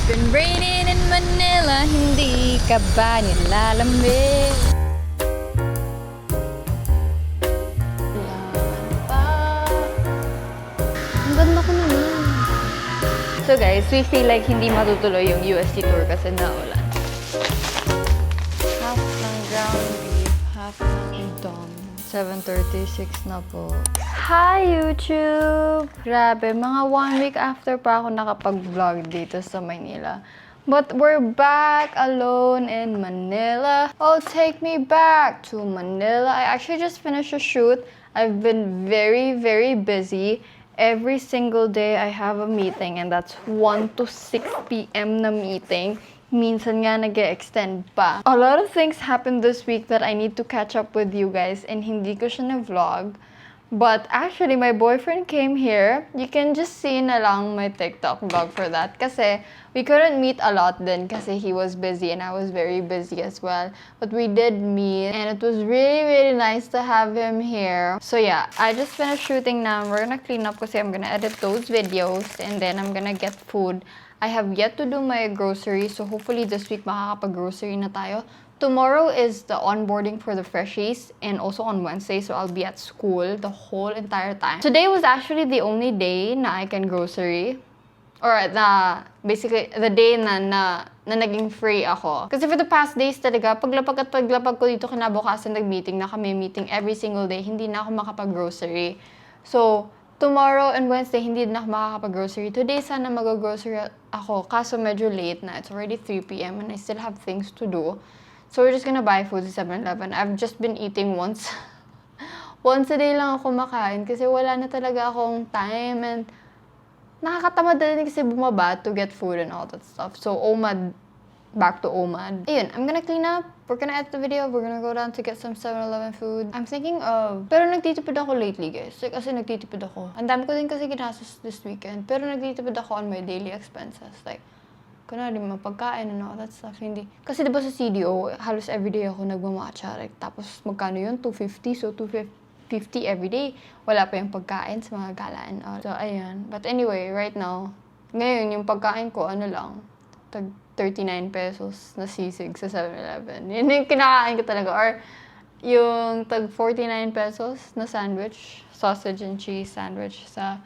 been raining in Manila, hindi ka ba nilalamig? Ang ganda ko naman. So guys, we feel like hindi matutuloy yung UST tour kasi naulan. Half ng ground beef, half ng dom. 7:36 na po. Hi YouTube! Grabe, mga 1 week after pa ako nakapag-vlog dito sa Manila. But we're back alone in Manila. Oh, take me back to Manila. I actually just finished a shoot. I've been very, very busy. Every single day I have a meeting and that's 1 to 6 p.m. na meeting. Minsan nga nag-extend pa. A lot of things happened this week that I need to catch up with you guys and hindi ko siya na-vlog. But actually, my boyfriend came here. You can just see na lang my TikTok vlog for that. Kasi we couldn't meet a lot then kasi he was busy and I was very busy as well. But we did meet and it was really, really nice to have him here. So yeah, I just finished shooting now. We're gonna clean up kasi I'm gonna edit those videos and then I'm gonna get food. I have yet to do my groceries, so hopefully this week makakapag-grocery na tayo. Tomorrow is the onboarding for the freshies and also on Wednesday, so I'll be at school the whole entire time. Today was actually the only day na I can grocery. Or basically, the day na naging free ako. Kasi for the past days talaga, paglapag ko dito kinabukasan nag-meeting na kami, meeting every single day, hindi na ako makapag-grocery. So, tomorrow and Wednesday, hindi na ako makakapag-grocery. Today, sana mag-grocery ako. Kaso medyo late na. It's already 3 p.m. and I still have things to do. So, we're just gonna buy food sa 7-Eleven. I've just been eating once. Once a day lang ako makain kasi wala na talaga akong time and nakakatamad din kasi bumaba to get food and all that stuff. So, OMAD, back to OMAD. Ayun, I'm gonna clean up. We're gonna edit the video. We're gonna go down to get some 7-Eleven food. I'm thinking of... Pero nagtitipid ako lately, guys. Like, kasi nagtitipid ako. Ang dami ko din kasi ginastos this weekend. Pero nagtitipid ako on my daily expenses. Like, kunwari mga pagkain and all that stuff. Hindi. Kasi diba sa CDO, halos everyday ako nagmamatcha. Like, tapos magkano yun? 250. So, 250 everyday. Wala pa yung pagkain sa mga gala and all. So, ayan. But anyway, right now, ngayon, yung pagkain ko, ano lang, tag 39 pesos na sisig sa 7-Eleven. Yun yung kinakain ko talaga. Or yung tag 49 pesos na sandwich, sausage and cheese sandwich sa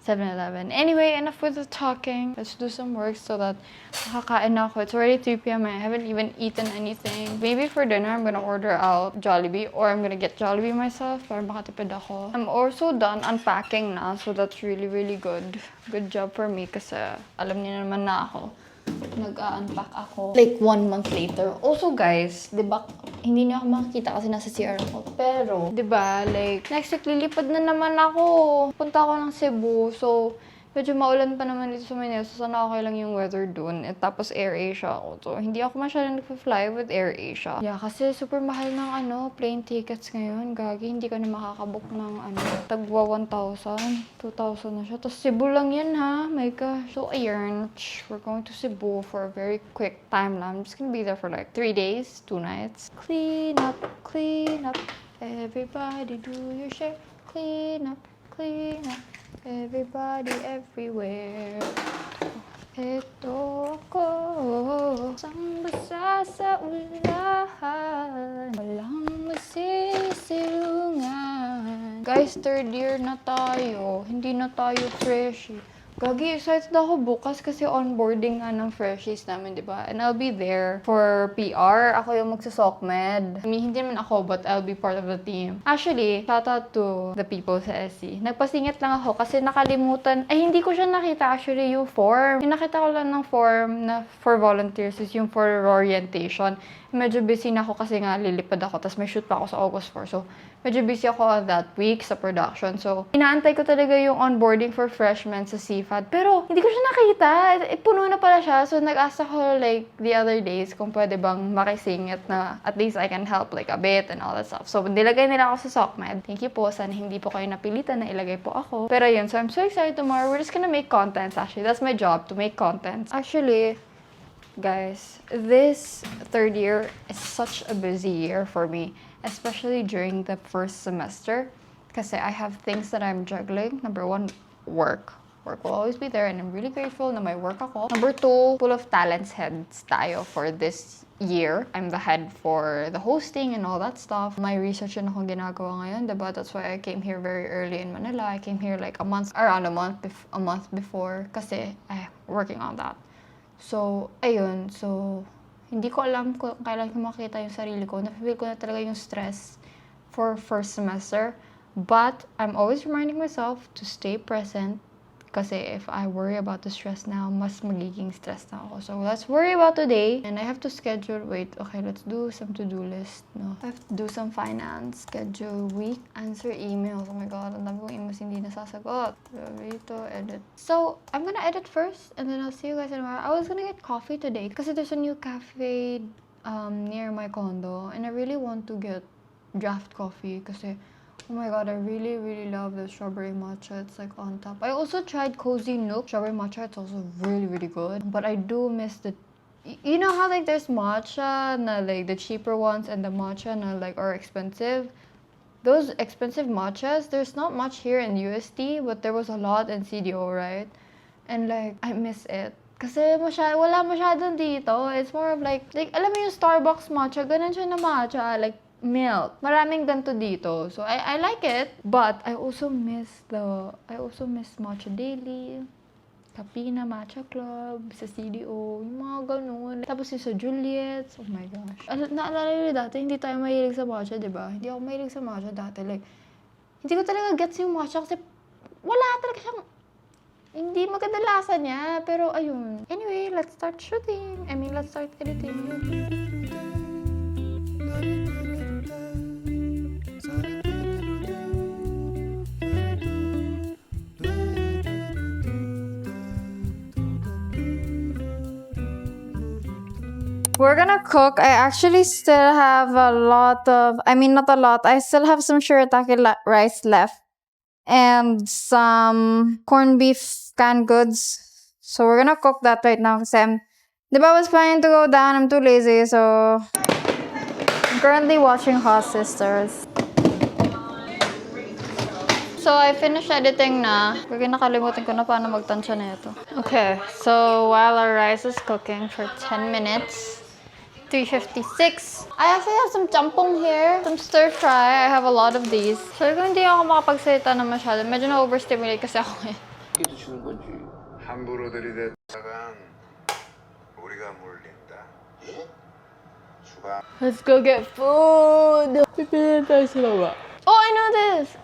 7-Eleven. Anyway, enough with the talking. Let's do some work so that makakain na ako. It's already 3 p.m. I haven't even eaten anything. Maybe for dinner, I'm gonna order out Jollibee or I'm gonna get Jollibee myself para makatipid ako. I'm also done unpacking na, so that's really, really good. Good job for me kasi alam niyo naman na ako. Nag-unpack ako like 1 month later. Also guys, di ba, hindi niyo ako makikita kasi nasa CR ako. Pero, di ba, like, next week lilipad na naman ako. Punta ako ng Cebu. So, medyo maulan pa naman dito sa Manila. So, sana okay lang yung weather dun. At tapos AirAsia ako. So, hindi ako masyadong nagpa-fly with AirAsia. Yeah, kasi super mahal ng plane tickets ngayon. Gagi, hindi ka na makakabook ng tagwa 1,000, 2,000 na siya. Tapos Cebu lang yan ha. My gosh. So, ayun. We're going to Cebu for a very quick time lang. I'm just gonna be there for like 3 days, 2 nights. Clean up, clean up. Everybody do your share. Clean up, clean up. Everybody, everywhere. Ito ako, isang basa sa ulan. Walang masisilungan. Guys, 3rd year na tayo. Hindi na tayo freshy. Gagi, excited ako bukas kasi onboarding nga ng freshies namin, di ba? And I'll be there for PR. Ako yung magsa-SOCMED. I mean, hindi naman ako, but I'll be part of the team. Actually, shout out to the people sa SC. Nagpasingit lang ako kasi nakalimutan. Ay, hindi ko siya nakita actually yung form. Yung nakita ko lang ng form na for volunteers is yung for orientation. Medyo busy na ako kasi nga lilipad ako. Tapos may shoot pa ako sa August 4. So, medyo busy ako on that week sa production. So, inaantay ko talaga yung onboarding for freshmen sa CFAD. Pero, hindi ko siya nakita. Puno na pala siya. So, nag-ask ako like the other days kung pwede bang makisingit na at least I can help like a bit and all that stuff. So, nilagay nila ako sa SOCMED. Thank you po. Sana hindi po kayo napilitan na ilagay po ako. Pero yun, so I'm so excited tomorrow. We're just gonna make contents actually. That's my job, to make contents. Actually, guys, this 3rd year is such a busy year for me, especially during the first semester kasi I have things that I'm juggling. Number 1, work. Work will always be there, and I'm really grateful na may work ako. Number 2, full of talents heads tayo for this year. I'm the head for the hosting and all that stuff. May research na akong ginagawa ngayon, diba? That's why I came here very early in Manila. I came here like around a month before kasi working on that. So, ayun. So, hindi ko alam kung kailan ko makita yung sarili ko. Na-feel ko na talaga yung stress for first semester. But, I'm always reminding myself to stay present. Kasi if I worry about the stress now, mas magiging stress na ako. So, let's worry about today. And I have to schedule, okay, let's do some to-do list. No? I have to do some finance, schedule week, answer emails. Oh my God, ang dami kong emails hindi nasasagot. Dito, edit. So, I'm gonna edit first, and then I'll see you guys in a while. I was gonna get coffee today, kasi there's a new cafe near my condo, and I really want to get draft coffee, kasi oh my God, I really, really love the strawberry matcha. It's like on top. I also tried Cozy Nook. Strawberry matcha, it's also really, really good. But I do miss the... You know how like there's matcha, na like the cheaper ones, and the matcha na like are expensive? Those expensive matchas, there's not much here in UST, but there was a lot in CDO, right? And like, I miss it. Kasi wala masyadong dito. It's more of like, alam mo yung Starbucks matcha, ganun siya na matcha. Like, milk. Maraming ganito dito. So, I like it. But, I also miss Matcha Daily, Kapina Matcha Club, sa CDO, yung mga ganun. Tapos yung sa Juliet's, oh my gosh. Naalala nyo dati, hindi tayo mahilig sa matcha, diba? Hindi ako mahilig sa matcha dati. Like, hindi ko talaga gets yung matcha kasi wala talaga siyang, hindi maganda lasa niya. Pero, ayun. Anyway, let's start shooting. Let's start editing. We're gonna cook. I actually still have a lot of, not a lot. I still have some shirataki rice left. And some corned beef canned goods. So we're gonna cook that right now kasi diba I was planning to go down. I'm too lazy. So I'm currently watching Hot Sisters. So I finished editing na. Kasi nakalimutan ko na paano magtansya na ito. Okay, so while our rice is cooking for 10 minutes, 3:56. I actually have some jampong here, some stir fry. I have a lot of these. So kung hindi ako makapagsalita na masyado, medyo na-overstimulate kasi ako eh. 이도 주는 거지. 함부로 들이댔다간 우리가 물린다. 주방. Let's go get food. Oh, I know this.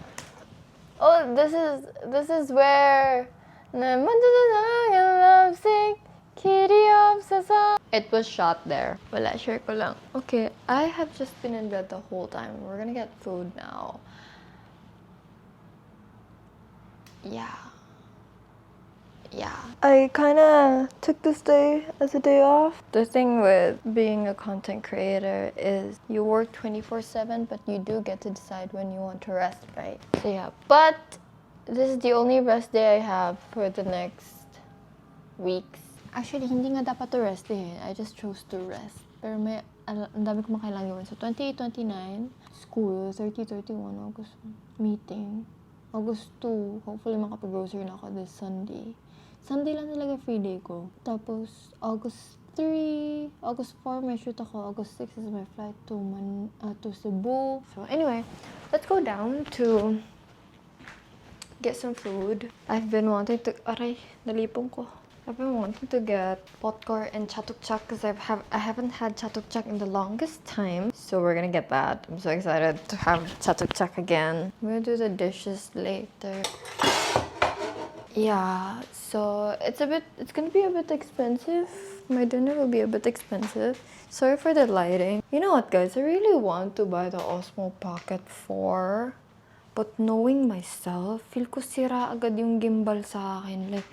Oh, this is where it was shot there. Wala, share ko lang. Okay, I have just been in bed the whole time. We're gonna get food now. Yeah. I kinda took this day as a day off. The thing with being a content creator is you work 24/7, but you do get to decide when you want to rest, right? So yeah, but this is the only rest day I have for the next weeks. Actually, hindi nga dapat to rest eh. I just chose to rest. Pero may, ang dami ko makailang gawin. So, 28, 29, school, 30, 31, August, meeting. August 2, hopefully makapag-grocery na ako this Sunday. Sunday lang talaga free day ko. Tapos, August 3, August 4, may shoot ako. August 6 is my flight to Cebu. So, anyway, let's go down to get some food. I've been wanting to, nalipong ko. I've been wanting to get potcore and chatukchak because I haven't had chatukchak in the longest time. So we're gonna get that. I'm so excited to have chatukchak again. I'm gonna do the dishes later. Yeah, so it's gonna be a bit expensive. My dinner will be a bit expensive. Sorry for the lighting. You know what, guys? I really want to buy the Osmo Pocket 4. But knowing myself, feel ko sira agad yung gimbal sa akin. Like,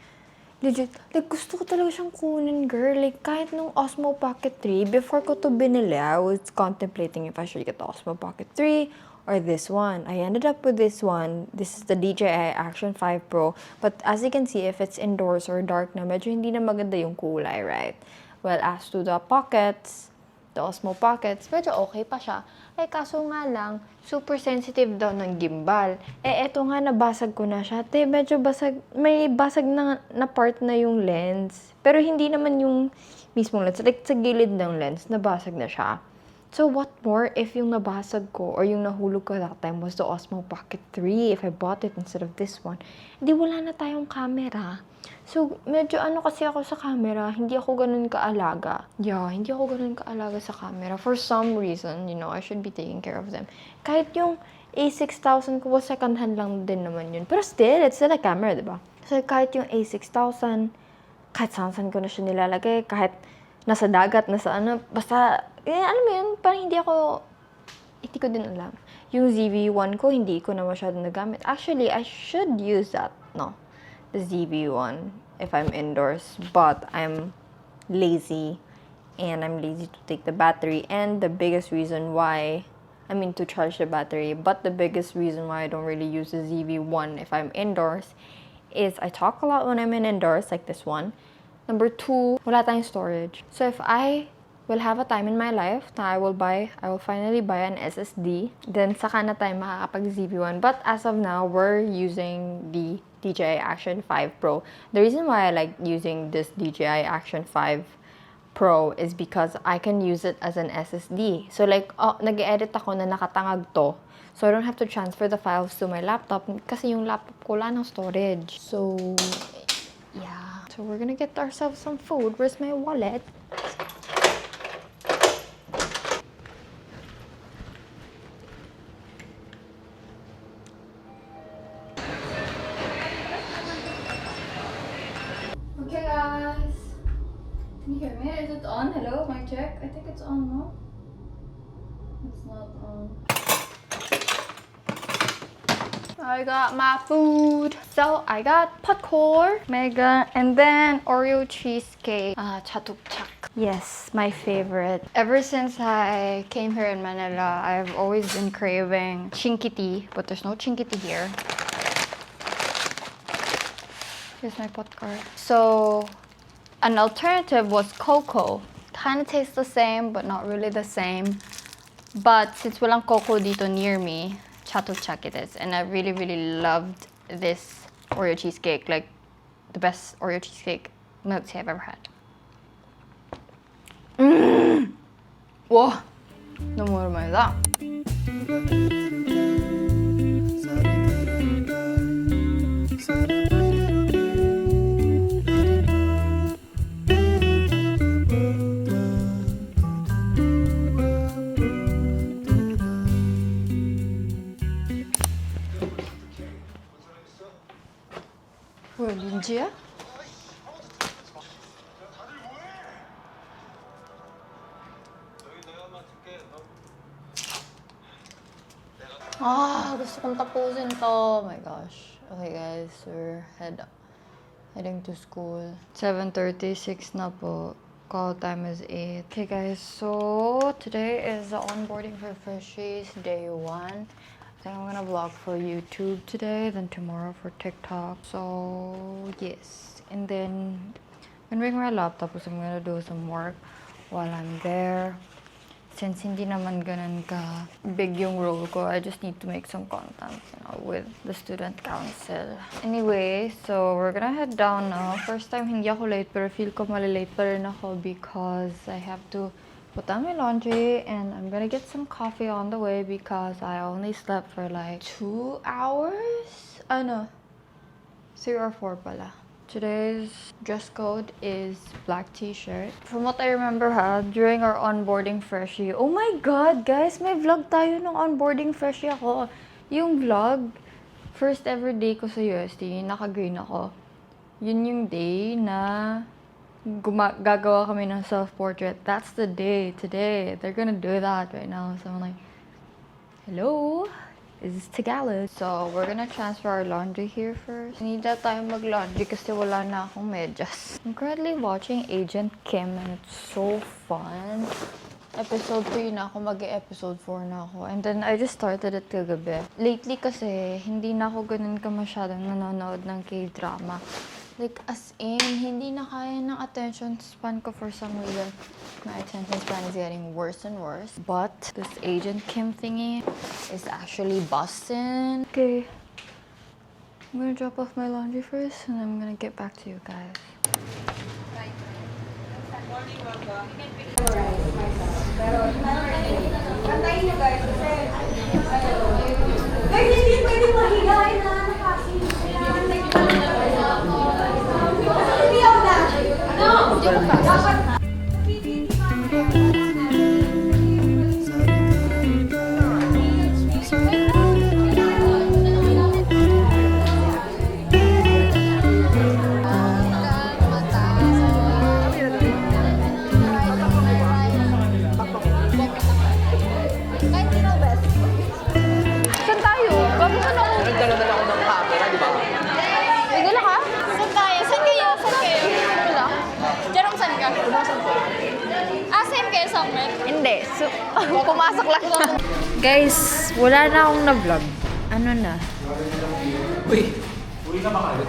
legit, like gusto ko talaga siyang kunin, girl. Like, kahit nung Osmo Pocket 3, before ko to binili, I was contemplating if I should get the Osmo Pocket 3 or this one. I ended up with this one. This is the DJI Action 5 Pro. But as you can see, if it's indoors or dark na, medyo hindi na maganda yung kulay, right? Well, as to the pockets, the Osmo Pockets, medyo okay pa siya. Eh, kaso nga lang, super sensitive daw ng gimbal. Eh, eto nga, nabasag ko na siya. Te, medyo basag, may basag na part na yung lens. Pero hindi naman yung mismong lens. Like, sa gilid ng lens, nabasag na siya. So, what more if yung nabasag ko or yung nahulog ko that time was the Osmo Pocket 3 if I bought it instead of this one? Hindi, wala na tayong camera. So, medyo ano kasi ako sa camera, hindi ako ganun kaalaga. Yeah, hindi ako ganun kaalaga sa camera. For some reason, you know, I should be taking care of them. Kahit yung A6000 ko, second hand lang din naman yun. Pero still, it's still a camera, diba? So, kahit yung A6000, kahit saan ko na siya nilalagay, kahit nasa dagat, nasa ano, basta, alam mo yun, parang hindi ko din alam. Yung ZV-1 ko, hindi ko na masyadong nagamit. Actually, I should use that, no? The ZV-1 if I'm indoors, but I'm lazy, and I'm lazy to take the battery, and the biggest reason why, to charge the battery, but the biggest reason why I don't really use the ZV-1 if I'm indoors is I talk a lot when I'm indoors, like this one. Number 2, wala tayong storage. So if I will have a time in my life na I will finally buy an SSD, then saka na tayo makakapag ZV-1. But as of now, we're using the DJI Action 5 Pro. The reason why I like using this DJI Action 5 Pro is because I can use it as an SSD. So like, nag-edit ako na nakatangag to. So I don't have to transfer the files to my laptop kasi yung laptop ko wala ng storage. So, yeah. So we're gonna get ourselves some food. Where's my wallet? Okay guys. Can you hear me? Is it on? Hello? Mic check? I think it's on, no? It's not on. I got my food. So I got popcorn, mega, and then Oreo cheesecake. Chatukchak. Yes, my favorite. Ever since I came here in Manila, I've always been craving chinkiti, but there's no chinkiti here. Here's my popcorn. So an alternative was cocoa. Kind of tastes the same, but not really the same. But since walang cocoa dito near me, Chatukchak it is. And I really, really loved this Oreo cheesecake. Like, the best Oreo cheesecake milk tea I've ever had. Whoa! No more of that. 뭐야, 민지야? Gusto kong tapusin to. Oh my gosh. Okay guys, we're heading to school. 7:36 na po. Call time is 8. Okay guys, so today is the onboarding for freshies, day 1. I think I'm gonna vlog for YouTube today, then tomorrow for TikTok. So yes, and then I'm gonna bring my laptop because I'm gonna do some work while I'm there. Since hindi naman ganun ka big yung role ko, I just need to make some content, you know, with the student council. Anyway, so we're gonna head down now. First time hindi ako late, pero feel ko malilate pa rin ako because I have to put down my laundry and I'm gonna get some coffee on the way because I only slept for like 2 hours? 3 or 4 pala. Today's dress code is black t-shirt. From what I remember during our onboarding freshie, oh my god guys, may vlog tayo ng onboarding freshie ako. Yung vlog, first ever day ko sa UST, naka-green ako. Yun yung day na gagawa kami ng self-portrait. That's the day today. They're gonna do that right now. So I'm like, hello? Is Tagalog. So we're gonna transfer our laundry here first. Need na tayo mag-laundry kasi wala na akong medyas. I'm currently watching Agent Kim and it's so fun. Episode 3 na ako, mag-episode 4 na ako. And then I just started it kagabi. Lately kasi, hindi na ako ganun ka masyadong nanonood ng K-drama. Like, as in, hindi na kaya ng attention span ko for some reason. My attention span is getting worse and worse. But, this Agent Kim thingy is actually busting. Okay. I'm gonna drop off my laundry first, and I'm gonna get back to you guys. Kantayin nyo guys, kasi guys, hindi pwede mahiga na nakasi. Hindi ako na. Dapat Saan tayo? Bago ka na ako. Nagdala-dala ako ng camera, di ba? May dala ka? Saan tayo? Saan kayo? Saan kayo? Wala. Jerome, saan ka? Pumasok ko. Same kayo sa amin. Hindi. Pumasok lang na. Guys, wala na akong na-vlog. Ano na? Uy, uli ka ba kayo?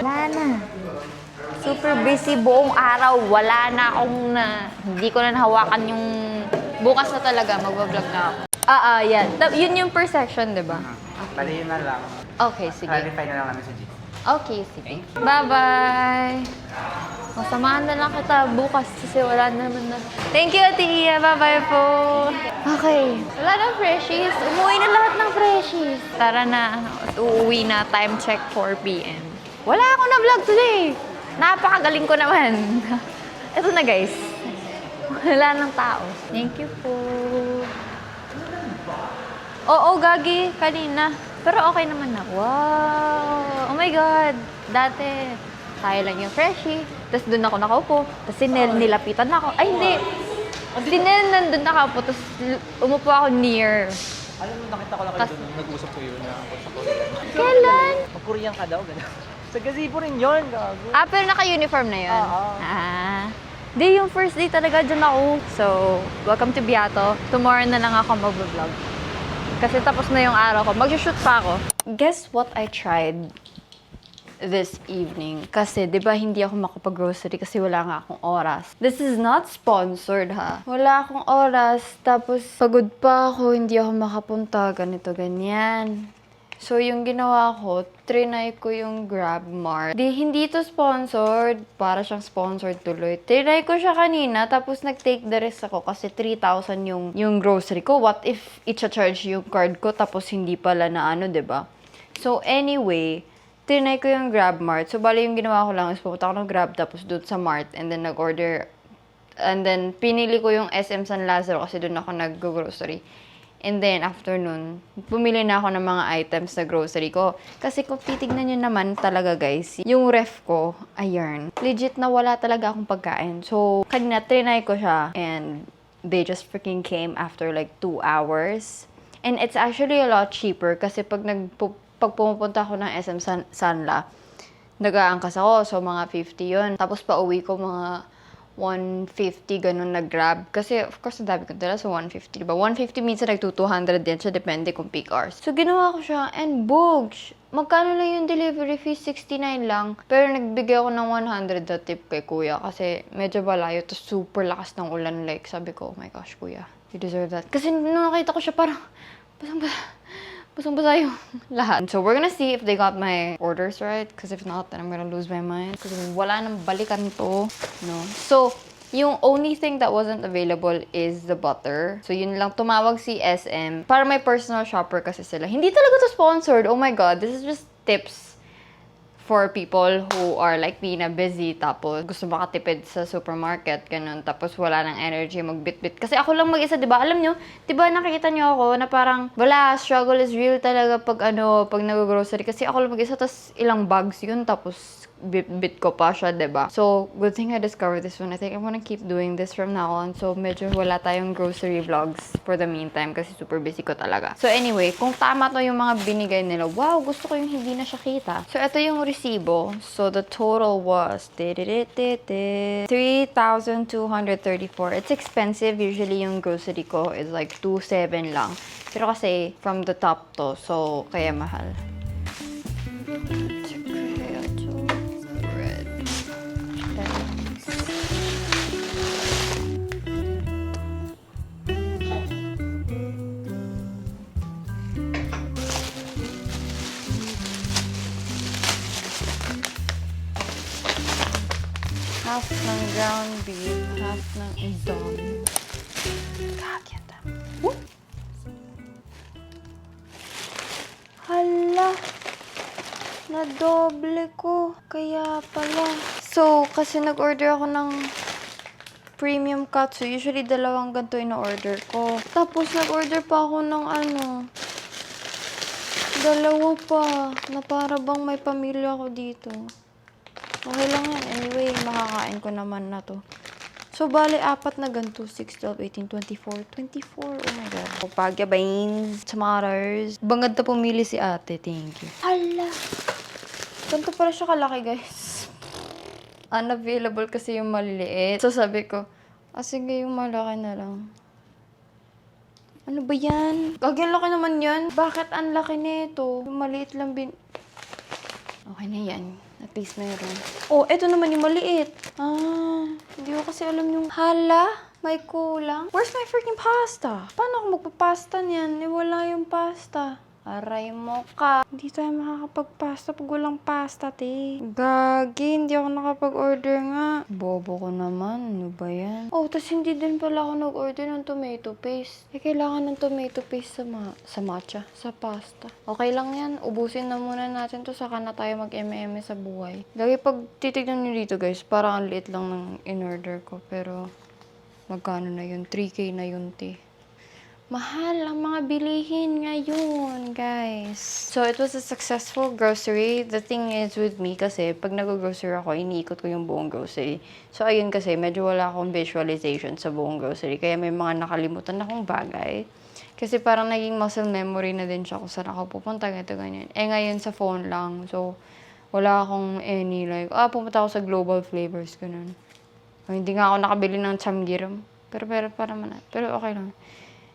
Wala na. Super busy buong araw. Wala na akong hindi ko na nahawakan yung... Bukas na talaga, magbablog na ako. Yan. Yun yung per section, di ba? Bali yun na lang. Okay, sige. Clarify na lang namin sa G. Okay, sige. Bye-bye! Masamahan na lang kita bukas kasi wala naman na. Thank you, Ate Iya. Bye-bye po. Okay. Wala na freshies. Umuwi na lahat ng freshies. Tara na. Uuwi na. Time check 4 p.m. Wala ako na vlog today. Napakagaling ko naman. Ito na, guys. Wala ng tao. Thank you po. Oo, gagi. Kanina. Pero okay naman na. Wow! Oh my God! Dati, tayo lang yung freshie. Tapos doon ako nakaupo. Tapos si Nel, nilapitan ako. Ay, hindi! Si Nel nandun nakaupo. Tapos umupo ako near. Alam mo, nakita ko lang kayo doon. Nag-usap ko yun na ako sa Korean. Kailan? Mag-Korean ka daw, gano'n. Sa gazebo rin yun, gago. Pero naka-uniform na yun? Oo. Di, yung first day talaga dyan ako. So, welcome to Biato. Tomorrow na lang ako mag-vlog. Kasi tapos na yung araw ko. Mag-shoot pa ako. Guess what I tried this evening? Kasi, di ba, hindi ako makapag-grocery kasi wala nga akong oras. This is not sponsored, ha? Wala akong oras. Tapos, pagod pa ako. Hindi ako makapunta. Ganito, ganyan. So, yung ginawa ko, trinay ko yung GrabMart. Hindi to sponsored. Para siyang sponsored tuloy. Trinay ko siya kanina, tapos nag-take the risk ako kasi 3,000 yung grocery ko. What if i-charge yung card ko, tapos hindi pala na ano, diba? So, anyway, trinay ko yung GrabMart. So, bali yung ginawa ko lang is pumunta ako ng Grab, tapos doon sa Mart, and then nag-order. And then, pinili ko yung SM San Lazaro kasi doon ako nag-grocery. And then, after nun, bumili na ako ng mga items na grocery ko. Kasi kung titignan nyo naman talaga, guys, yung ref ko, ayun, legit na wala talaga akong pagkain. So, kanina, trinay ko siya. And they just freaking came after like 2 hours. And it's actually a lot cheaper kasi pag pumupunta ako ng SM Sanla, nag-aangkas ako. So, mga 50 yun. Tapos, pauwi ko mga 150 ganun na Grab. Kasi, of course, ang dami ko dala. So, 150, diba? 150 minsan nag-200 din siya. Depende kung peak hours. So, ginawa ko siya. And, bogs! Magkano lang yung delivery fee? 69 lang. Pero, nagbigay ako ng 100 na tip kay kuya. Kasi, medyo balayo. Tapos, super lakas ng ulan. Like, sabi ko, oh my gosh, kuya. You deserve that. Kasi, nung nakita ko siya, parang, basang-basa yung lahat. So, we're gonna see if they got my orders right. Because if not, then I'm gonna lose my mind. Kasi wala nang balikan to. No? So, yung only thing that wasn't available is the butter. So, yun lang. Tumawag si SM. Para may personal shopper kasi sila. Hindi talaga to sponsored. Oh my God. This is just tips for people who are like me na busy tapos gusto makatipid sa supermarket, ganun. Tapos wala nang energy magbitbit. Kasi ako lang mag-isa, di ba? Alam nyo, di ba nakikita nyo ako na parang wala, struggle is real talaga pag nag-grocery. Kasi ako lang mag-isa, tapos ilang bags yun, tapos bit ko pa siya, diba? So, good thing I discovered this one. I think I'm gonna keep doing this from now on. So, medyo wala tayong grocery vlogs for the meantime kasi super busy ko talaga. So, anyway, kung tama to yung mga binigay nila, wow, gusto ko yung hindi na siya kita. So, ito yung resibo. So, the total was 3,234. It's expensive. Usually, yung grocery ko is like 2,700 lang. Pero kasi, from the top to. So, kaya mahal. half ng Indomie. Kakita. Hala! Nadoble ko. Kaya pala. So, kasi nag-order ako ng premium katsu. Usually, dalawang ganito yung na-order ko. Tapos, nag-order pa ako ng dalawa pa. Na para bang may pamilya ako dito. Okay lang yan. Anyway, makakain ko naman na to. So, bali, 4 na ganito. 6, 12, 18, 24. 24. Oh my God. Pagya beans, tomatoes. Bangad na pumili si ate. Thank you. Hala! Ganito pala siya kalaki, guys. Unavailable kasi yung maliliit. So, sabi ko, sige, yung malaki na lang. Ano ba yan? Gagyan laki naman yan. Bakit ang laki nito? Yung maliit lang Okay na yan. At least meron. Oh, eto naman yung maliit. Hindi ko kasi alam yung... Hala, may kulang. Where's my freaking pasta? Paano ako magpapasta niyan? Wala yung pasta. Aray mo ka. Hindi tayo makakapag-pasta pag walang pasta, te. Gagi, hindi ako nakapag-order nga. Bobo ko naman. Ano ba yan? Oh, tas hindi din pala ako nag-order ng tomato paste. Kailangan ng tomato paste sa matcha, sa pasta. Okay lang yan. Ubusin na muna natin to, saka na tayo mag-eme sa buhay. Gagi, pag titignan nyo dito, guys, parang ang liit lang ng in-order ko. Pero, magkano na yun? 3K na yun, te. Mahal ang mga bilihin ngayon, guys. So, it was a successful grocery. The thing is with me kasi, pag nag-grocery ako, iniikot ko yung buong grocery. So, ayun kasi, medyo wala akong visualization sa buong grocery. Kaya may mga nakalimutan akong bagay. Kasi parang naging muscle memory na din siya kung saan ako pupunta, ganito, ganyan. Ngayon sa phone lang. So, wala akong any like, pumunta ako sa Global Flavors, ganun. Hindi nga ako nakabili ng chamgiram. Pero okay lang.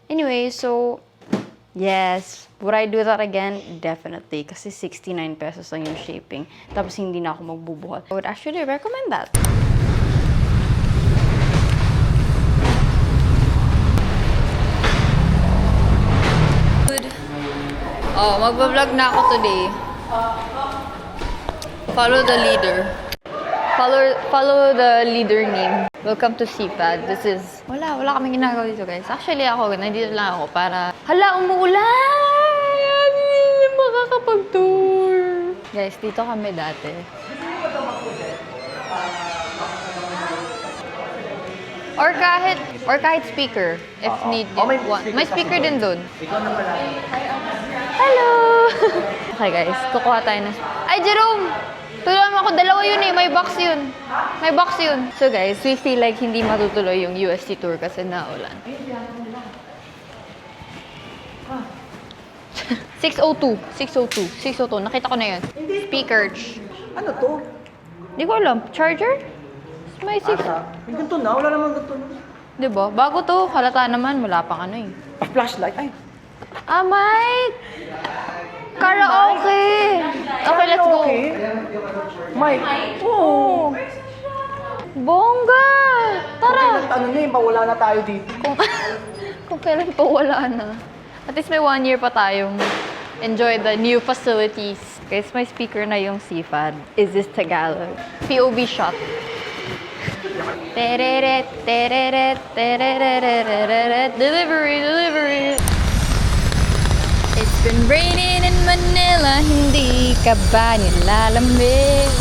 Anyway, so, yes. Would I do that again? Definitely. Kasi 69 pesos lang yung shipping. Tapos hindi na ako magbubuhat. I would actually recommend that. Oh, magbablog na ako today. Follow the leader. Follow the leader name. Welcome to CPAD. This is... Wala kaming ginagawa dito, guys. Actually, nandito lang ako para... Hala, umuulan! Hindi na makakapag-tour. Guys, dito kami dati. Or kahit speaker, if need may speaker din doon. Hello! Okay, guys. Kukuha tayo ng... Ay, Jerome! Tulungan mo ako, dalawa yun eh. May box yun. So guys, we feel like hindi matutuloy yung UST tour kasi naulan. 602. Nakita ko na yun. Speaker. Ano to? Hindi ko alam. Charger? May 6. May ganito na, wala naman ganito. Diba? Bago to. Halata naman. Wala pang ano eh. Flashlight, ay. Mike! Karaoke! Okay, let's go. Mike. Oo. Bongga! Tara! Ano na yun, wala na tayo dito. Kung kailan pa wala na. At least may 1 year pa tayong enjoy the new facilities. Guys, may speaker na yung CFAD. Is this Tagalog? POV shot. Delivery. It's been raining in Manila, hindi ka ba nilalamig?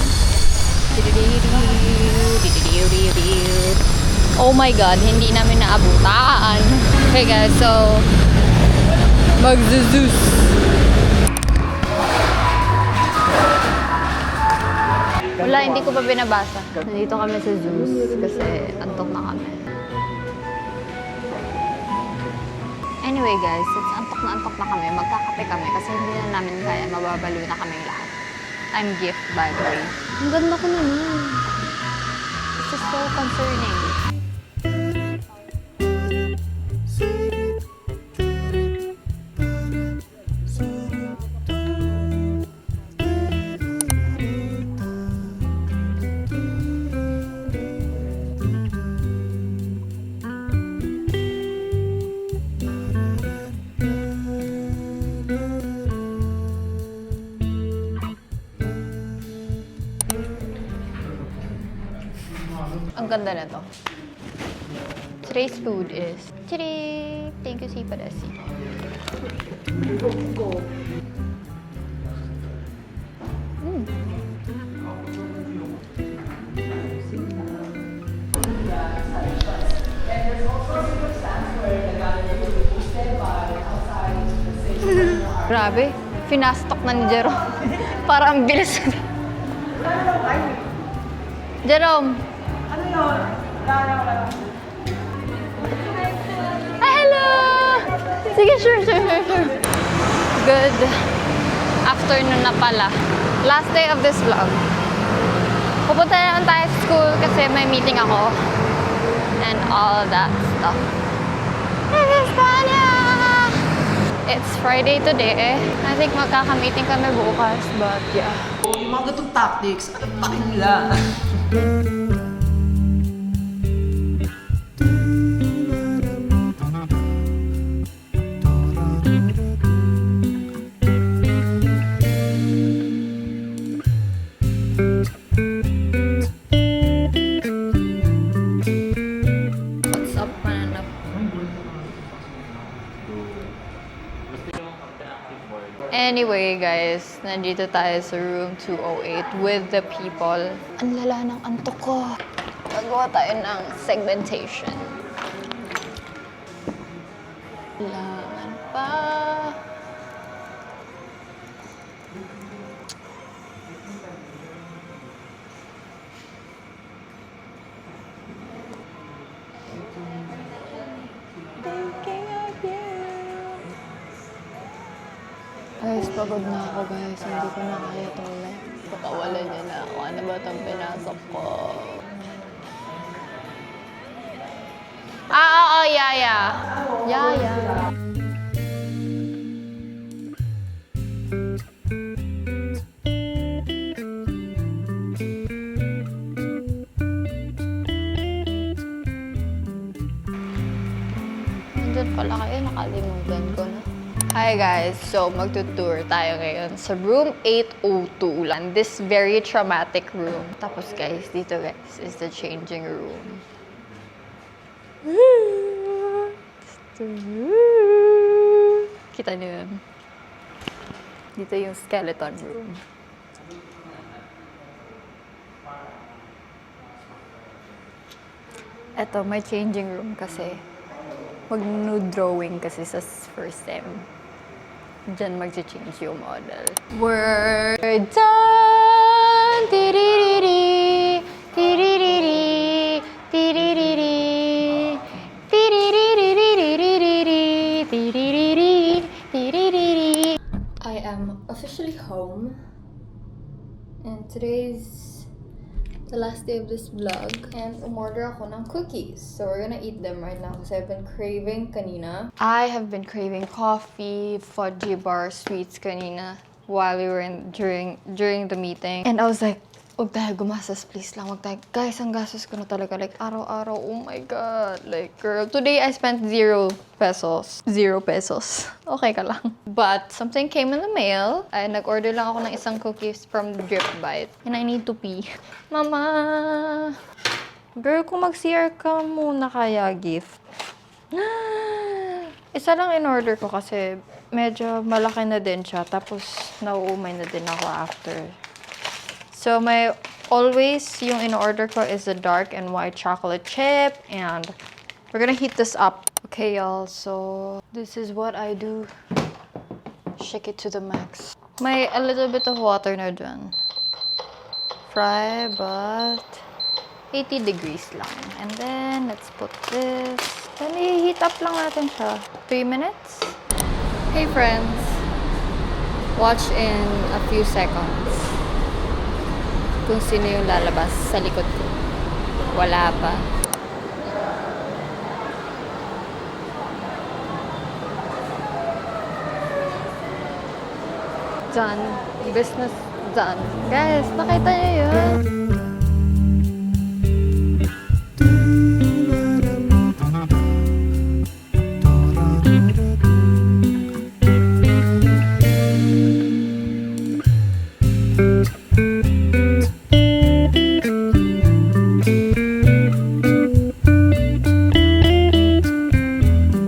Oh my God, hindi namin naabutaan. Okay guys, so magzuzus. Wala, hindi ko pa binabasa. Nandito kami sa Zeus kasi antok na kami. Anyway guys, since antok na kami, magkakape kami kasi hindi na namin kaya, mababalo na kaming lahat. I'm gift, by the way. Ang ganda ko naman. This is so concerning. Ang ganda na to. Today's food is... Chiri! Thank you, Sipa Desi. Grabe, finastok na ni Jerome. Parang bilis na. Jerome! Ano yun? Hi, hello! Sige, sure. Good afternoon na pala. Last day of this vlog. Pupunta na naman tayo sa school kasi may meeting ako. And all that stuff. It's Friday today. I think magkaka-meeting kami bukas, but yeah. Yung mga gatong tactics, ano pa nila? What's up, mananap? Anyway, guys, nandito tayo sa room 208 with the people. Ang lala ng antok ko. Gagawa tayo ng segmentation. Kailangan pa. Thinking of you. Guys, pagod na ako, guys. Hindi ko na kaya tuloy. Pakawalan niya na ako. Ano ba itong pinasok ko? Oo, Yaya. Yaya. Nandun pala kayo, nakalimutan ko na. Hi guys! So, magtutour tayo ngayon sa room 802 lang. This very traumatic room. Tapos guys, dito guys is the changing room. Kita niyo yun? Dito yung skeleton room. Eto, may changing room kasi. Mag-nude drawing kasi sa first sem. Diyan mag-change yung model. We're done! Tiririri, tiririri, tiririri, tiririri, tiririri, tiririri. I am officially home. And today's the last day of this vlog. And umorder ako ng cookies. So we're gonna eat them right now kasi I've been craving kanina. I have been craving coffee, fudgy bar, sweets kanina while we were during the meeting. And I was like, huwag tayo gumastos, please lang. Huwag tayo. Guys, ang gastos ko na talaga. Like, araw-araw, oh my God. Like, girl, today I spent 0 pesos. 0 pesos. Okay ka lang. But, something came in the mail. Ay, nag-order lang ako ng isang cookies from Drip Bite. And I need to pee. Mama! Girl, kung mag-CR ka muna kaya gift. Isa lang in-order ko kasi medyo malaki na din siya. Tapos, nauumay na din ako after. So, my always yung in-order ko is the dark and white chocolate chip. And we're gonna heat this up. Okay, y'all. So, this is what I do. Shake it to the max. May a little bit of water na dyan. Fry, but 80 degrees lang. And then, let's put this. Then, i-heat up lang natin siya. 3 minutes. Hey, friends. Watch in a few seconds. Kung sino yung lalabas sa likod ko. Wala pa. Done. Business done. Guys, nakita niyo yun?